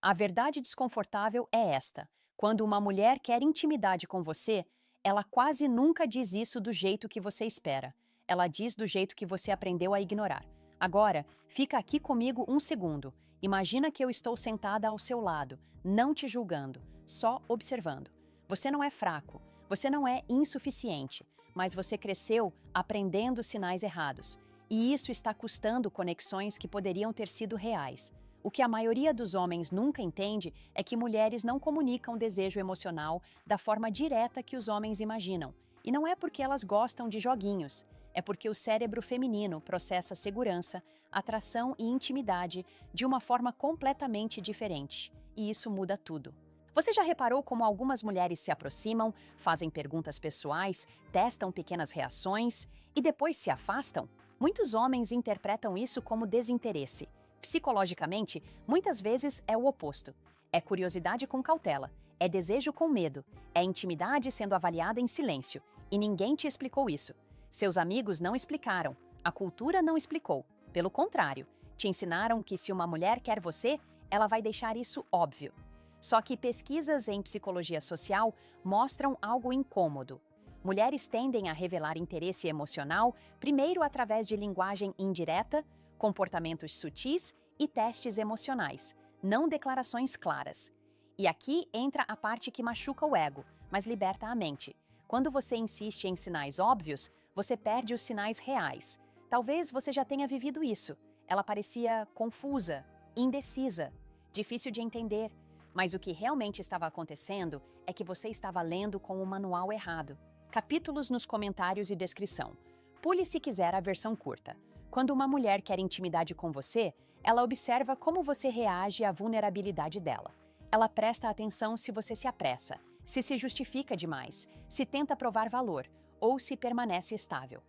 A verdade desconfortável é esta: quando uma mulher quer intimidade com você, ela quase nunca diz isso do jeito que você espera. Ela diz do jeito que você aprendeu a ignorar. Agora, fica aqui comigo um segundo. Imagina que eu estou sentada ao seu lado, não te julgando, só observando. Você não é fraco, você não é insuficiente, mas você cresceu aprendendo sinais errados. E isso está custando conexões que poderiam ter sido reais. O que a maioria dos homens nunca entende é que mulheres não comunicam desejo emocional da forma direta que os homens imaginam. E não é porque elas gostam de joguinhos, é porque o cérebro feminino processa segurança, atração e intimidade de uma forma completamente diferente. E isso muda tudo. Você já reparou como algumas mulheres se aproximam, fazem perguntas pessoais, testam pequenas reações e depois se afastam? Muitos homens interpretam isso como desinteresse. Psicologicamente, muitas vezes é o oposto. É curiosidade com cautela, é desejo com medo, é intimidade sendo avaliada em silêncio. E ninguém te explicou isso. Seus amigos não explicaram, a cultura não explicou. Pelo contrário, te ensinaram que se uma mulher quer você, ela vai deixar isso óbvio. Só que pesquisas em psicologia social mostram algo incômodo. Mulheres tendem a revelar interesse emocional primeiro através de linguagem indireta, comportamentos sutis e testes emocionais, não declarações claras. E aqui entra a parte que machuca o ego, mas liberta a mente. Quando você insiste em sinais óbvios, você perde os sinais reais. Talvez você já tenha vivido isso. Ela parecia confusa, indecisa, difícil de entender. Mas o que realmente estava acontecendo é que você estava lendo com o manual errado. Capítulos nos comentários e descrição. Pule se quiser a versão curta. Quando uma mulher quer intimidade com você, ela observa como você reage à vulnerabilidade dela. Ela presta atenção se você se apressa, se justifica demais, se tenta provar valor ou se permanece estável.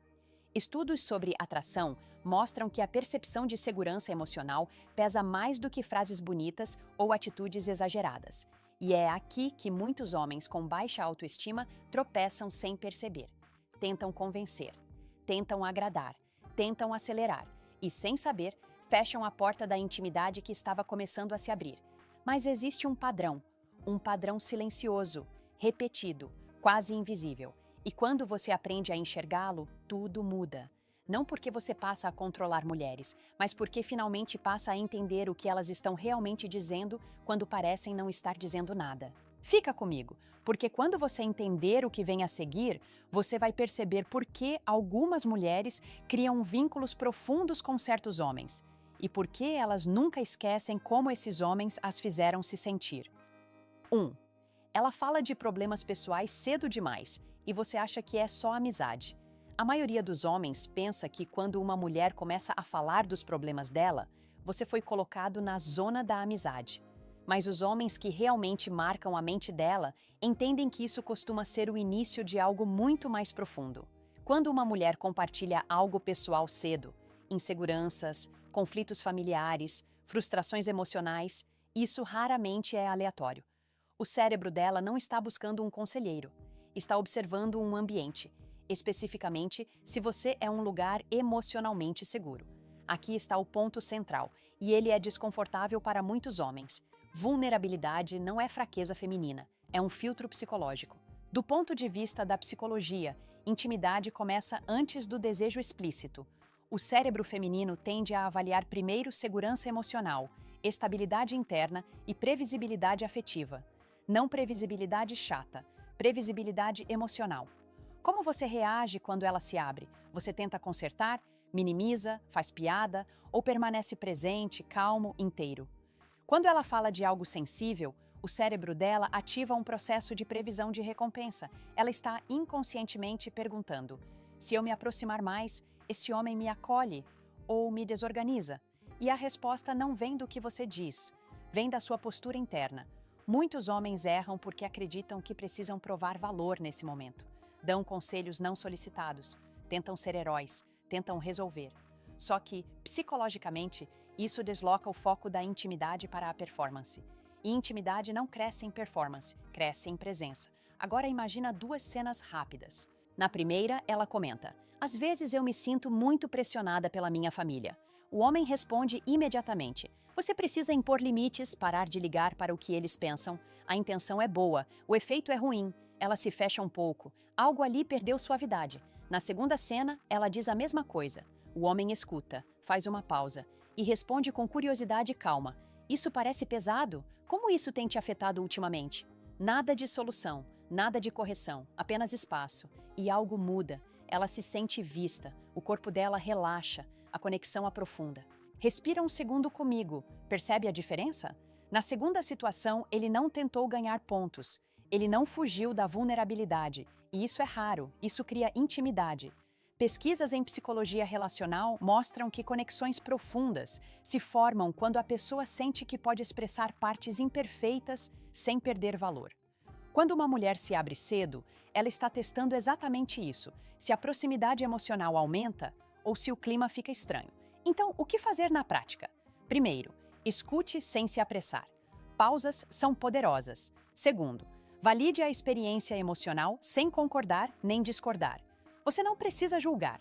Estudos sobre atração mostram que a percepção de segurança emocional pesa mais do que frases bonitas ou atitudes exageradas. E é aqui que muitos homens com baixa autoestima tropeçam sem perceber. Tentam convencer, tentam agradar, tentam acelerar e, sem saber, fecham a porta da intimidade que estava começando a se abrir. Mas existe um padrão silencioso, repetido, quase invisível. E quando você aprende a enxergá-lo, tudo muda. Não porque você passa a controlar mulheres, mas porque finalmente passa a entender o que elas estão realmente dizendo quando parecem não estar dizendo nada. Fica comigo, porque quando você entender o que vem a seguir, você vai perceber por que algumas mulheres criam vínculos profundos com certos homens e por que elas nunca esquecem como esses homens as fizeram se sentir. 1. Ela fala de problemas pessoais cedo demais e você acha que é só amizade. A maioria dos homens pensa que quando uma mulher começa a falar dos problemas dela, você foi colocado na zona da amizade. Mas os homens que realmente marcam a mente dela entendem que isso costuma ser o início de algo muito mais profundo. Quando uma mulher compartilha algo pessoal cedo, inseguranças, conflitos familiares, frustrações emocionais, isso raramente é aleatório. O cérebro dela não está buscando um conselheiro, está observando um ambiente, especificamente se você é um lugar emocionalmente seguro. Aqui está o ponto central, e ele é desconfortável para muitos homens. Vulnerabilidade não é fraqueza feminina, é um filtro psicológico. Do ponto de vista da psicologia, intimidade começa antes do desejo explícito. O cérebro feminino tende a avaliar primeiro segurança emocional, estabilidade interna e previsibilidade afetiva. Não previsibilidade chata, previsibilidade emocional. Como você reage quando ela se abre? Você tenta consertar, minimiza, faz piada ou permanece presente, calmo, inteiro? Quando ela fala de algo sensível, o cérebro dela ativa um processo de previsão de recompensa. Ela está inconscientemente perguntando: se eu me aproximar mais, esse homem me acolhe ou me desorganiza? E a resposta não vem do que você diz, vem da sua postura interna. Muitos homens erram porque acreditam que precisam provar valor nesse momento. Dão conselhos não solicitados, tentam ser heróis, tentam resolver. Só que, psicologicamente, isso desloca o foco da intimidade para a performance. E intimidade não cresce em performance, cresce em presença. Agora imagina duas cenas rápidas. Na primeira, ela comenta: às vezes eu me sinto muito pressionada pela minha família. O homem responde imediatamente: Você precisa impor limites, parar de ligar para o que eles pensam. A intenção é boa, o efeito é ruim. Ela se fecha um pouco. Algo ali perdeu suavidade. Na segunda cena, ela diz a mesma coisa. O homem escuta, faz uma pausa e responde com curiosidade e calma. Isso parece pesado? Como isso tem te afetado ultimamente? Nada de solução, nada de correção, apenas espaço. E algo muda. Ela se sente vista, o corpo dela relaxa, a conexão aprofunda. Respira um segundo comigo. Percebe a diferença? Na segunda situação, ele não tentou ganhar pontos. Ele não fugiu da vulnerabilidade. E isso é raro, isso cria intimidade. Pesquisas em psicologia relacional mostram que conexões profundas se formam quando a pessoa sente que pode expressar partes imperfeitas sem perder valor. Quando uma mulher se abre cedo, ela está testando exatamente isso, se a proximidade emocional aumenta ou se o clima fica estranho. Então, o que fazer na prática? Primeiro, escute sem se apressar. Pausas são poderosas. Segundo, valide a experiência emocional sem concordar nem discordar. Você não precisa julgar.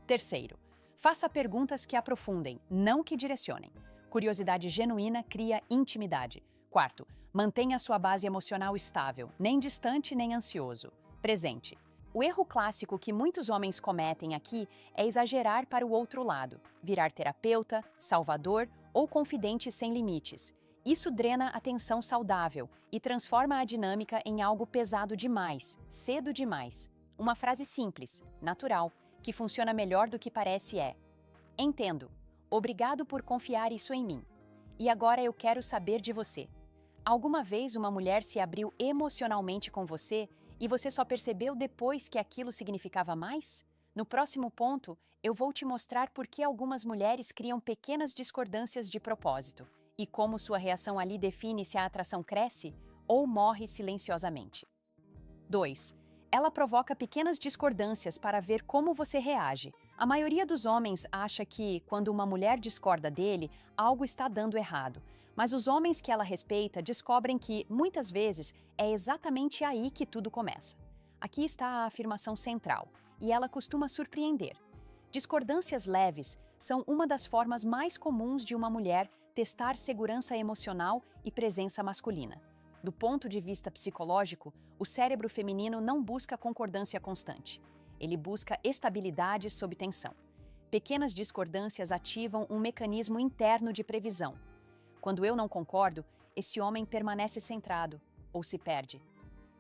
Terceiro, faça perguntas que aprofundem, não que direcionem. Curiosidade genuína cria intimidade. Quarto, mantenha sua base emocional estável, nem distante nem ansioso. Presente. O erro clássico que muitos homens cometem aqui é exagerar para o outro lado, virar terapeuta, salvador ou confidente sem limites. Isso drena a tensão saudável e transforma a dinâmica em algo pesado demais, cedo demais. Uma frase simples, natural, que funciona melhor do que parece é: entendo. Obrigado por confiar isso em mim. E agora eu quero saber de você. Alguma vez uma mulher se abriu emocionalmente com você e você só percebeu depois que aquilo significava mais? No próximo ponto, eu vou te mostrar por que algumas mulheres criam pequenas discordâncias de propósito e como sua reação ali define se a atração cresce ou morre silenciosamente. 2. Ela provoca pequenas discordâncias para ver como você reage. A maioria dos homens acha que, quando uma mulher discorda dele, algo está dando errado. Mas os homens que ela respeita descobrem que, muitas vezes, é exatamente aí que tudo começa. Aqui está a afirmação central, e ela costuma surpreender. Discordâncias leves são uma das formas mais comuns de uma mulher testar segurança emocional e presença masculina. Do ponto de vista psicológico, o cérebro feminino não busca concordância constante. Ele busca estabilidade sob tensão. Pequenas discordâncias ativam um mecanismo interno de previsão. Quando eu não concordo, esse homem permanece centrado ou se perde.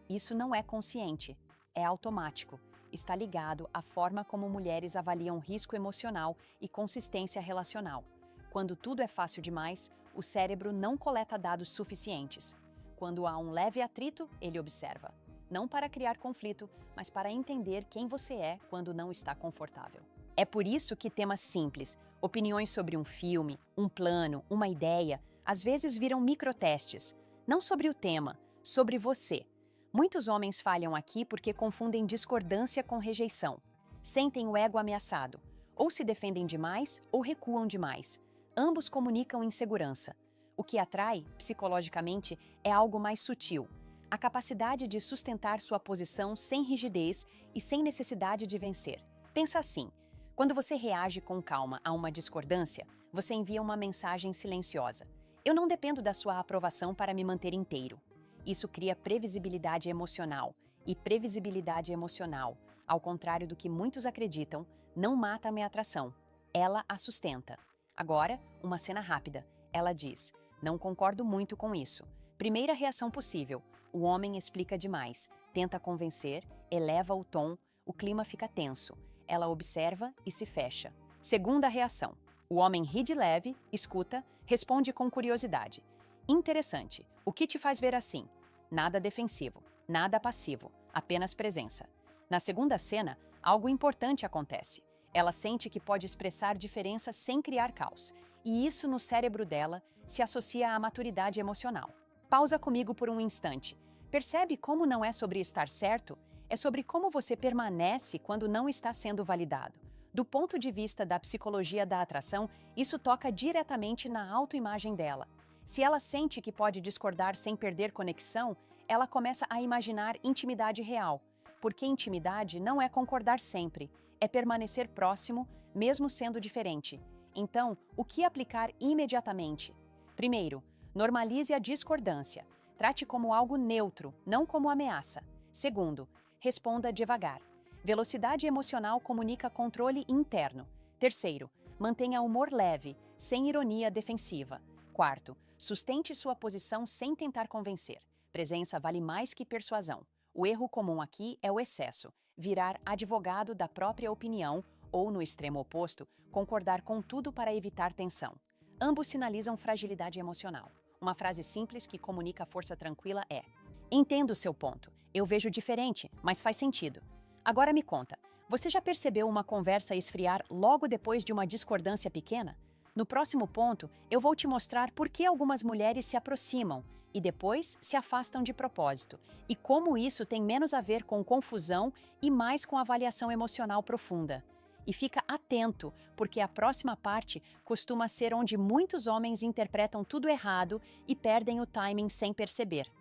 Isso não é consciente, é automático. Está ligado à forma como mulheres avaliam risco emocional e consistência relacional. Quando tudo é fácil demais, o cérebro não coleta dados suficientes. Quando há um leve atrito, ele observa. Não para criar conflito, mas para entender quem você é quando não está confortável. É por isso que temas simples, opiniões sobre um filme, um plano, uma ideia, às vezes viram microtestes. Não sobre o tema, sobre você. Muitos homens falham aqui porque confundem discordância com rejeição. Sentem o ego ameaçado. Ou se defendem demais ou recuam demais. Ambos comunicam insegurança. O que atrai, psicologicamente, é algo mais sutil. A capacidade de sustentar sua posição sem rigidez e sem necessidade de vencer. Pensa assim: quando você reage com calma a uma discordância, você envia uma mensagem silenciosa. Eu não dependo da sua aprovação para me manter inteiro. Isso cria previsibilidade emocional. E previsibilidade emocional, ao contrário do que muitos acreditam, não mata a minha atração. Ela a sustenta. Agora, uma cena rápida. Ela diz: não concordo muito com isso. Primeira reação possível. O homem explica demais, tenta convencer, eleva o tom, o clima fica tenso. Ela observa e se fecha. Segunda reação. O homem ri de leve, escuta, responde com curiosidade. Interessante. O que te faz ver assim? Nada defensivo, nada passivo, apenas presença. Na segunda cena, algo importante acontece. Ela sente que pode expressar diferença sem criar caos. E isso no cérebro dela se associa à maturidade emocional. Pausa comigo por um instante. Percebe como não é sobre estar certo? É sobre como você permanece quando não está sendo validado. Do ponto de vista da psicologia da atração, isso toca diretamente na autoimagem dela. Se ela sente que pode discordar sem perder conexão, ela começa a imaginar intimidade real. Porque intimidade não é concordar sempre, é permanecer próximo, mesmo sendo diferente. Então, o que aplicar imediatamente? Primeiro, normalize a discordância. Trate como algo neutro, não como ameaça. Segundo, responda devagar. Velocidade emocional comunica controle interno. Terceiro, mantenha humor leve, sem ironia defensiva. Quarto, sustente sua posição sem tentar convencer. Presença vale mais que persuasão. O erro comum aqui é o excesso, virar advogado da própria opinião ou, no extremo oposto, concordar com tudo para evitar tensão. Ambos sinalizam fragilidade emocional. Uma frase simples que comunica força tranquila é: entendo o seu ponto, eu vejo diferente, mas faz sentido. Agora me conta, você já percebeu uma conversa esfriar logo depois de uma discordância pequena? No próximo ponto, eu vou te mostrar por que algumas mulheres se aproximam e depois se afastam de propósito, e como isso tem menos a ver com confusão e mais com avaliação emocional profunda. E fica atento, porque a próxima parte costuma ser onde muitos homens interpretam tudo errado e perdem o timing sem perceber.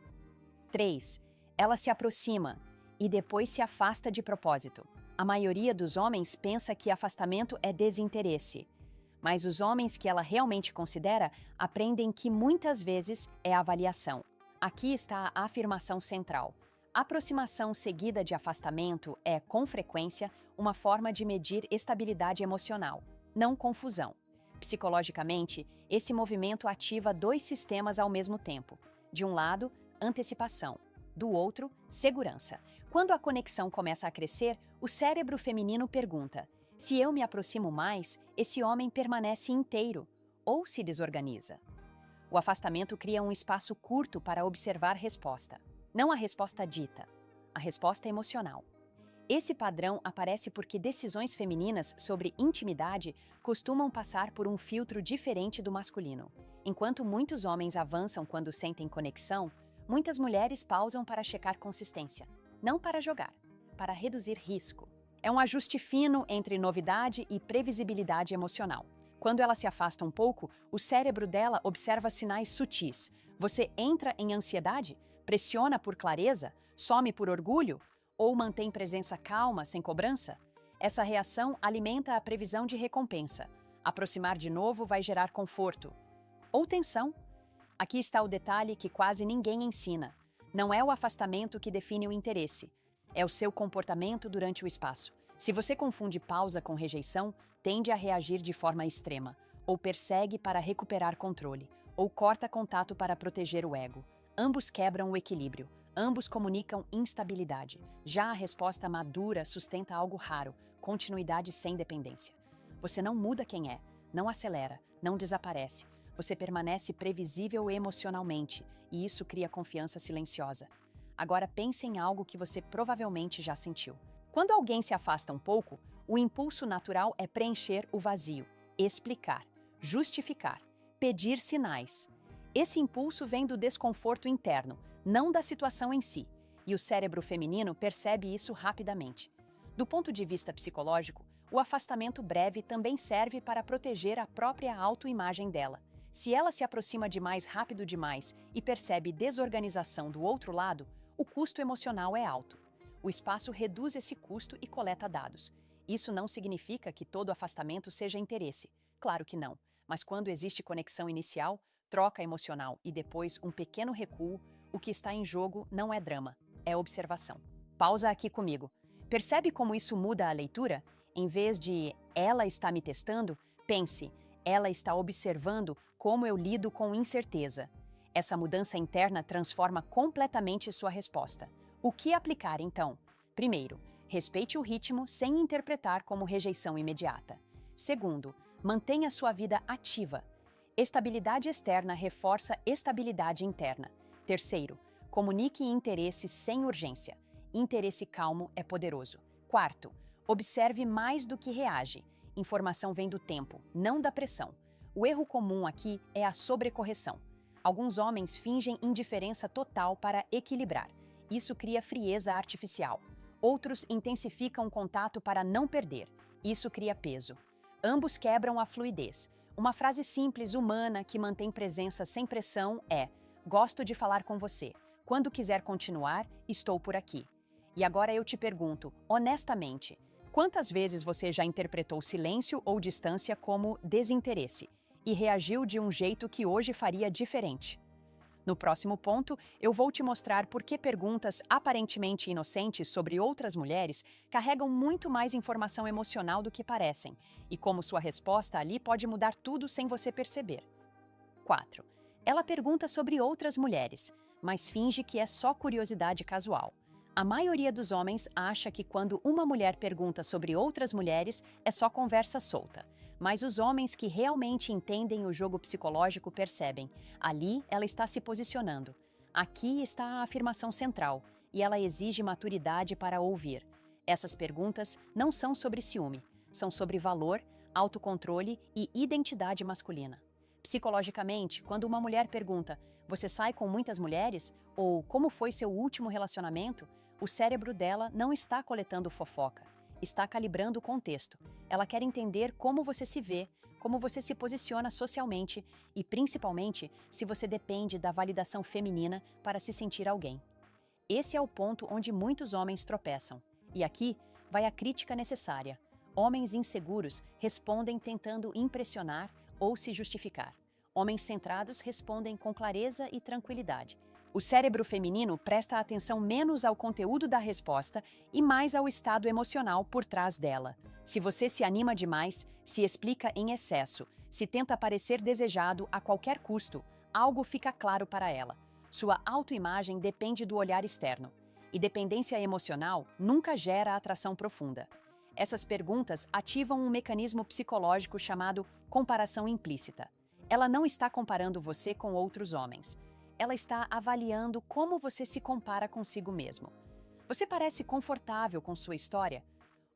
3. Ela se aproxima e depois se afasta de propósito. A maioria dos homens pensa que afastamento é desinteresse, mas os homens que ela realmente considera aprendem que muitas vezes é avaliação. Aqui está a afirmação central. Aproximação seguida de afastamento é, com frequência, uma forma de medir estabilidade emocional, não confusão. Psicologicamente, esse movimento ativa dois sistemas ao mesmo tempo. De um lado, antecipação. Do outro, segurança. Quando a conexão começa a crescer, o cérebro feminino pergunta: se eu me aproximo mais, esse homem permanece inteiro ou se desorganiza? O afastamento cria um espaço curto para observar resposta. Não a resposta dita, a resposta emocional. Esse padrão aparece porque decisões femininas sobre intimidade costumam passar por um filtro diferente do masculino. Enquanto muitos homens avançam quando sentem conexão, muitas mulheres pausam para checar consistência. Não para jogar, para reduzir risco. É um ajuste fino entre novidade e previsibilidade emocional. Quando ela se afasta um pouco, o cérebro dela observa sinais sutis. Você entra em ansiedade? Pressiona por clareza? Some por orgulho? Ou mantém presença calma, sem cobrança? Essa reação alimenta a previsão de recompensa. Aproximar de novo vai gerar conforto. Ou tensão? Aqui está o detalhe que quase ninguém ensina. Não é o afastamento que define o interesse. É o seu comportamento durante o espaço. Se você confunde pausa com rejeição, tende a reagir de forma extrema, ou persegue para recuperar controle, ou corta contato para proteger o ego. Ambos quebram o equilíbrio, ambos comunicam instabilidade. Já a resposta madura sustenta algo raro, continuidade sem dependência. Você não muda quem é, não acelera, não desaparece. Você permanece previsível emocionalmente, e isso cria confiança silenciosa. Agora pense em algo que você provavelmente já sentiu. Quando alguém se afasta um pouco, o impulso natural é preencher o vazio, explicar, justificar, pedir sinais. Esse impulso vem do desconforto interno, não da situação em si, e o cérebro feminino percebe isso rapidamente. Do ponto de vista psicológico, o afastamento breve também serve para proteger a própria autoimagem dela. Se ela se aproxima demais rápido demais e percebe desorganização do outro lado, o custo emocional é alto. O espaço reduz esse custo e coleta dados. Isso não significa que todo afastamento seja interesse. Claro que não. Mas quando existe conexão inicial, troca emocional e depois um pequeno recuo, o que está em jogo não é drama, é observação. Pausa aqui comigo. Percebe como isso muda a leitura? Em vez de "ela está me testando", pense "ela está observando como eu lido com incerteza". Essa mudança interna transforma completamente sua resposta. O que aplicar, então? Primeiro, respeite o ritmo sem interpretar como rejeição imediata. Segundo, mantenha sua vida ativa. Estabilidade externa reforça estabilidade interna. Terceiro, comunique interesse sem urgência. Interesse calmo é poderoso. Quarto, observe mais do que reage. Informação vem do tempo, não da pressão. O erro comum aqui é a sobrecorreção. Alguns homens fingem indiferença total para equilibrar. Isso cria frieza artificial. Outros intensificam o contato para não perder. Isso cria peso. Ambos quebram a fluidez. Uma frase simples, humana, que mantém presença sem pressão é: "Gosto de falar com você. Quando quiser continuar, estou por aqui". E agora eu te pergunto, honestamente, quantas vezes você já interpretou silêncio ou distância como desinteresse? e reagiu de um jeito que hoje faria diferente. No próximo ponto, eu vou te mostrar por que perguntas aparentemente inocentes sobre outras mulheres carregam muito mais informação emocional do que parecem, e como sua resposta ali pode mudar tudo sem você perceber. 4. Ela pergunta sobre outras mulheres, mas finge que é só curiosidade casual. A maioria dos homens acha que quando uma mulher pergunta sobre outras mulheres é só conversa solta. Mas os homens que realmente entendem o jogo psicológico percebem. Ali ela está se posicionando. Aqui está a afirmação central, e ela exige maturidade para ouvir. Essas perguntas não são sobre ciúme, são sobre valor, autocontrole e identidade masculina. Psicologicamente, quando uma mulher pergunta: "Você sai com muitas mulheres?" ou "Como foi seu último relacionamento?", o cérebro dela não está coletando fofoca, está calibrando o contexto. Ela quer entender como você se vê, como você se posiciona socialmente e, principalmente, se você depende da validação feminina para se sentir alguém. Esse é o ponto onde muitos homens tropeçam. E aqui vai a crítica necessária. Homens inseguros respondem tentando impressionar ou se justificar. Homens centrados respondem com clareza e tranquilidade. O cérebro feminino presta atenção menos ao conteúdo da resposta e mais ao estado emocional por trás dela. Se você se anima demais, se explica em excesso, se tenta parecer desejado a qualquer custo, algo fica claro para ela. Sua autoimagem depende do olhar externo. E dependência emocional nunca gera atração profunda. Essas perguntas ativam um mecanismo psicológico chamado comparação implícita. Ela não está comparando você com outros homens. Ela está avaliando como você se compara consigo mesmo. Você parece confortável com sua história?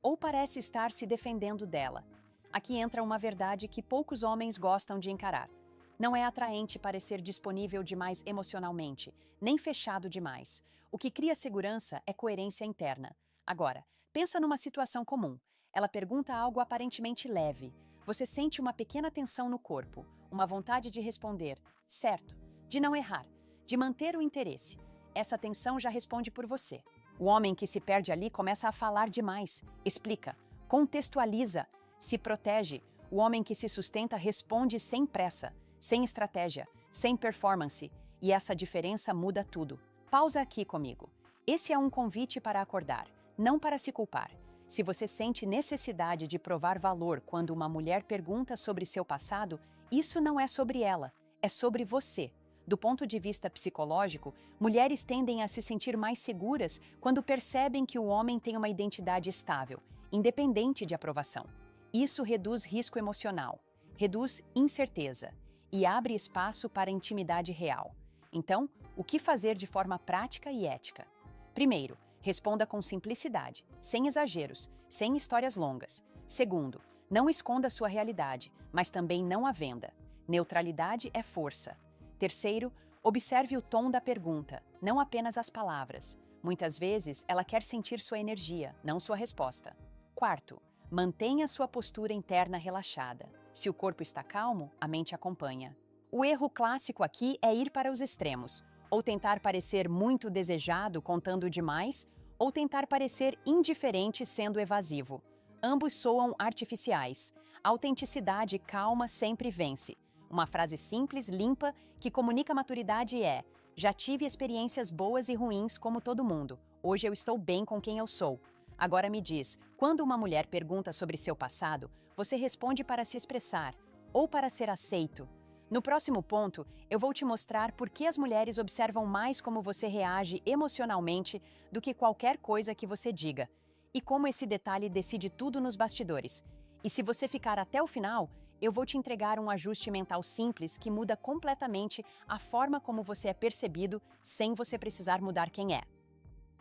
Ou parece estar se defendendo dela? Aqui entra uma verdade que poucos homens gostam de encarar. Não é atraente parecer disponível demais emocionalmente, nem fechado demais. O que cria segurança é coerência interna. Agora, pensa numa situação comum. Ela pergunta algo aparentemente leve. Você sente uma pequena tensão no corpo, uma vontade de responder, certo, de não errar, de manter o interesse. Essa tensão já responde por você. O homem que se perde ali começa a falar demais, explica, contextualiza, se protege. O homem que se sustenta responde sem pressa, sem estratégia, sem performance, e essa diferença muda tudo. Pausa aqui comigo. Esse é um convite para acordar, não para se culpar. Se você sente necessidade de provar valor quando uma mulher pergunta sobre seu passado, isso não é sobre ela, é sobre você. Do ponto de vista psicológico, mulheres tendem a se sentir mais seguras quando percebem que o homem tem uma identidade estável, independente de aprovação. Isso reduz risco emocional, reduz incerteza e abre espaço para intimidade real. Então, o que fazer de forma prática e ética? Primeiro, responda com simplicidade, sem exageros, sem histórias longas. Segundo, não esconda sua realidade, mas também não a venda. Neutralidade é força. Terceiro, observe o tom da pergunta, não apenas as palavras. Muitas vezes, ela quer sentir sua energia, não sua resposta. Quarto, mantenha sua postura interna relaxada. Se o corpo está calmo, a mente acompanha. O erro clássico aqui é ir para os extremos, ou tentar parecer muito desejado contando demais, ou tentar parecer indiferente sendo evasivo. Ambos soam artificiais. A autenticidade calma sempre vence. Uma frase simples, limpa, que comunica maturidade é: já tive experiências boas e ruins como todo mundo. Hoje eu estou bem com quem eu sou. Agora me diz, quando uma mulher pergunta sobre seu passado, você responde para se expressar ou para ser aceito? No próximo ponto, eu vou te mostrar por que as mulheres observam mais como você reage emocionalmente do que qualquer coisa que você diga, e como esse detalhe decide tudo nos bastidores. E se você ficar até o final, eu vou te entregar um ajuste mental simples que muda completamente a forma como você é percebido sem você precisar mudar quem é.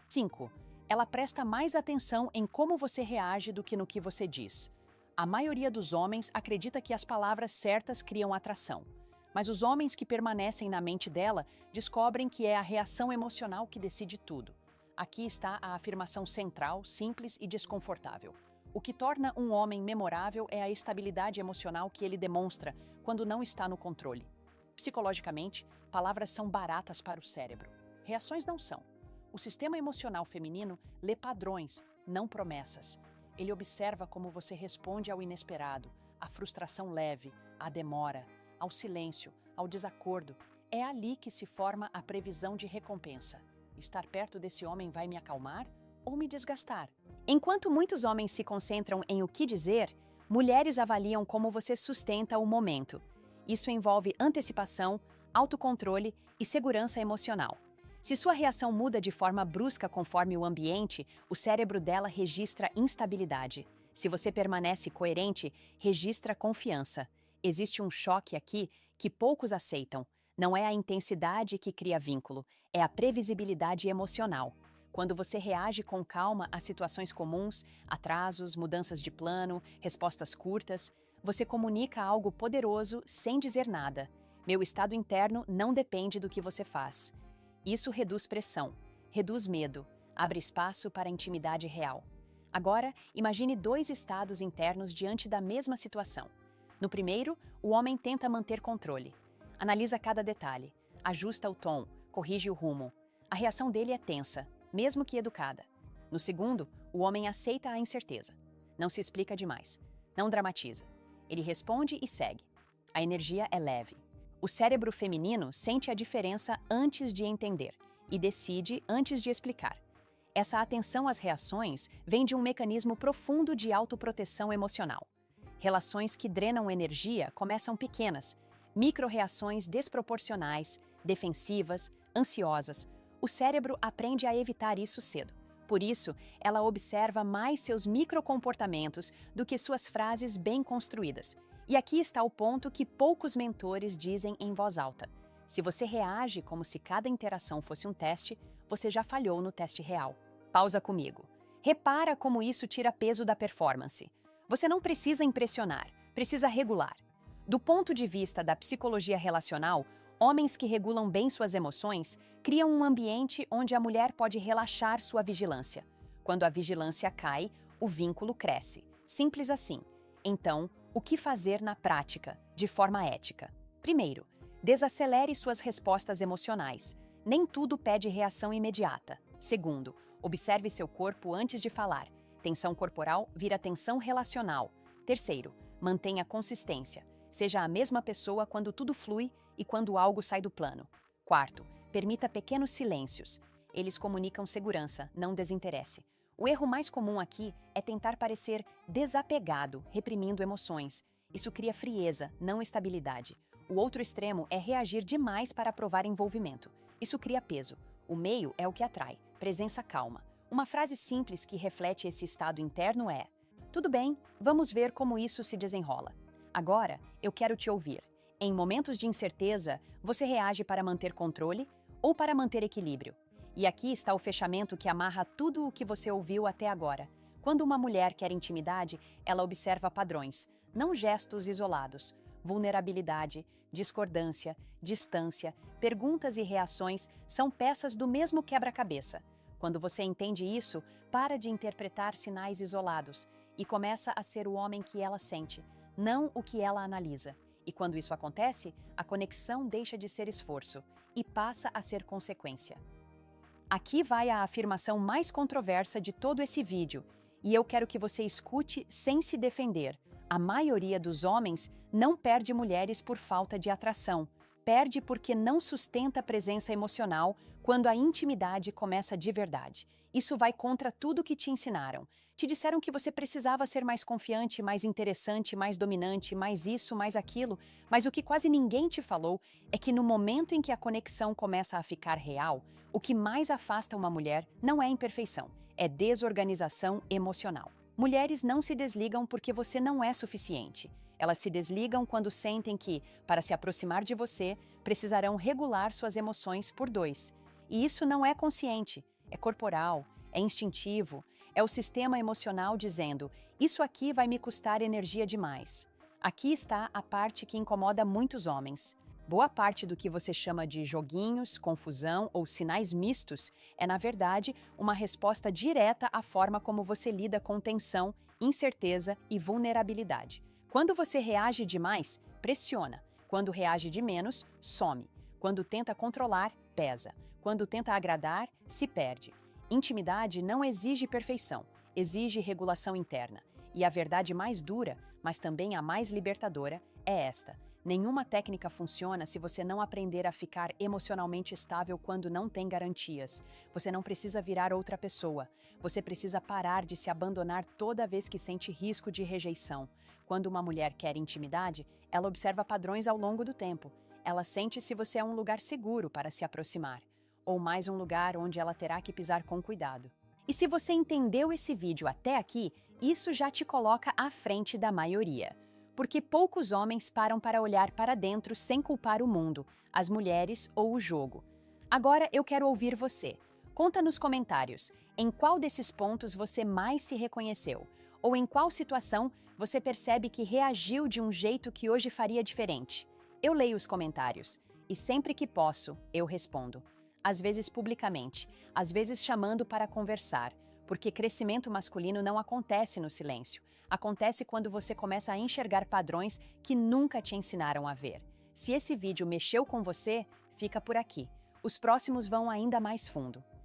5. Ela presta mais atenção em como você reage do que no que você diz. A maioria dos homens acredita que as palavras certas criam atração, mas os homens que permanecem na mente dela descobrem que é a reação emocional que decide tudo. Aqui está a afirmação central, simples e desconfortável. O que torna um homem memorável é a estabilidade emocional que ele demonstra quando não está no controle. Psicologicamente, palavras são baratas para o cérebro. Reações não são. O sistema emocional feminino lê padrões, não promessas. Ele observa como você responde ao inesperado, a frustração leve, a demora, ao silêncio, ao desacordo. É ali que se forma a previsão de recompensa. Estar perto desse homem vai me acalmar ou me desgastar? Enquanto muitos homens se concentram em o que dizer, mulheres avaliam como você sustenta o momento. Isso envolve antecipação, autocontrole e segurança emocional. Se sua reação muda de forma brusca conforme o ambiente, o cérebro dela registra instabilidade. Se você permanece coerente, registra confiança. Existe um choque aqui que poucos aceitam. Não é a intensidade que cria vínculo, é a previsibilidade emocional. Quando você reage com calma a situações comuns, atrasos, mudanças de plano, respostas curtas, você comunica algo poderoso sem dizer nada. Meu estado interno não depende do que você faz. Isso reduz pressão, reduz medo, abre espaço para a intimidade real. Agora, imagine dois estados internos diante da mesma situação. No primeiro, o homem tenta manter controle. Analisa cada detalhe, ajusta o tom, corrige o rumo. A reação dele é tensa, mesmo que educada. No segundo, o homem aceita a incerteza. Não se explica demais, não dramatiza. Ele responde e segue. A energia é leve. O cérebro feminino sente a diferença antes de entender e decide antes de explicar. Essa atenção às reações vem de um mecanismo profundo de autoproteção emocional. Relações que drenam energia começam pequenas, micro-reações desproporcionais, defensivas, ansiosas. O cérebro aprende a evitar isso cedo. Por isso, ela observa mais seus microcomportamentos do que suas frases bem construídas. E aqui está o ponto que poucos mentores dizem em voz alta. Se você reage como se cada interação fosse um teste, você já falhou no teste real. Pausa comigo. Repara como isso tira peso da performance. Você não precisa impressionar, precisa regular. Do ponto de vista da psicologia relacional, homens que regulam bem suas emoções criam um ambiente onde a mulher pode relaxar sua vigilância. Quando a vigilância cai, o vínculo cresce. Simples assim. Então, o que fazer na prática, de forma ética? Primeiro, desacelere suas respostas emocionais. Nem tudo pede reação imediata. Segundo, observe seu corpo antes de falar. Tensão corporal vira tensão relacional. Terceiro, mantenha consistência. Seja a mesma pessoa quando tudo flui e quando algo sai do plano. Quarto, permita pequenos silêncios. Eles comunicam segurança, não desinteresse. O erro mais comum aqui é tentar parecer desapegado, reprimindo emoções. Isso cria frieza, não estabilidade. O outro extremo é reagir demais para provar envolvimento. Isso cria peso. O meio é o que atrai, presença calma. Uma frase simples que reflete esse estado interno é: tudo bem, vamos ver como isso se desenrola. Agora, eu quero te ouvir. Em momentos de incerteza, você reage para manter controle ou para manter equilíbrio? E aqui está o fechamento que amarra tudo o que você ouviu até agora. Quando uma mulher quer intimidade, ela observa padrões, não gestos isolados. Vulnerabilidade, discordância, distância, perguntas e reações são peças do mesmo quebra-cabeça. Quando você entende isso, para de interpretar sinais isolados e começa a ser o homem que ela sente, não o que ela analisa. E quando isso acontece, a conexão deixa de ser esforço e passa a ser consequência. Aqui vai a afirmação mais controversa de todo esse vídeo, e eu quero que você escute sem se defender. A maioria dos homens não perde mulheres por falta de atração, perde porque não sustenta a presença emocional quando a intimidade começa de verdade. Isso vai contra tudo que te ensinaram. Te disseram que você precisava ser mais confiante, mais interessante, mais dominante, mais isso, mais aquilo, mas o que quase ninguém te falou é que no momento em que a conexão começa a ficar real, o que mais afasta uma mulher não é imperfeição, é desorganização emocional. Mulheres não se desligam porque você não é suficiente. Elas se desligam quando sentem que, para se aproximar de você, precisarão regular suas emoções por dois. E isso não é consciente, é corporal, é instintivo, é o sistema emocional dizendo: isso aqui vai me custar energia demais. Aqui está a parte que incomoda muitos homens. Boa parte do que você chama de joguinhos, confusão ou sinais mistos é, na verdade, uma resposta direta à forma como você lida com tensão, incerteza e vulnerabilidade. Quando você reage demais, pressiona. Quando reage de menos, some. Quando tenta controlar, pesa. Quando tenta agradar, se perde. Intimidade não exige perfeição, exige regulação interna. E a verdade mais dura, mas também a mais libertadora, é esta: Nenhuma técnica funciona se você não aprender a ficar emocionalmente estável quando não tem garantias. Você não precisa virar outra pessoa. Você precisa parar de se abandonar toda vez que sente risco de rejeição. Quando uma mulher quer intimidade, ela observa padrões ao longo do tempo. Ela sente se você é um lugar seguro para se aproximar, ou mais um lugar onde ela terá que pisar com cuidado. E se você entendeu esse vídeo até aqui, isso já te coloca à frente da maioria. Porque poucos homens param para olhar para dentro sem culpar o mundo, as mulheres ou o jogo. Agora eu quero ouvir você. Conta nos comentários em qual desses pontos você mais se reconheceu, ou em qual situação você percebe que reagiu de um jeito que hoje faria diferente. Eu leio os comentários e sempre que posso, eu respondo. Às vezes publicamente, às vezes chamando para conversar, porque crescimento masculino não acontece no silêncio. Acontece quando você começa a enxergar padrões que nunca te ensinaram a ver. Se esse vídeo mexeu com você, fica por aqui. Os próximos vão ainda mais fundo.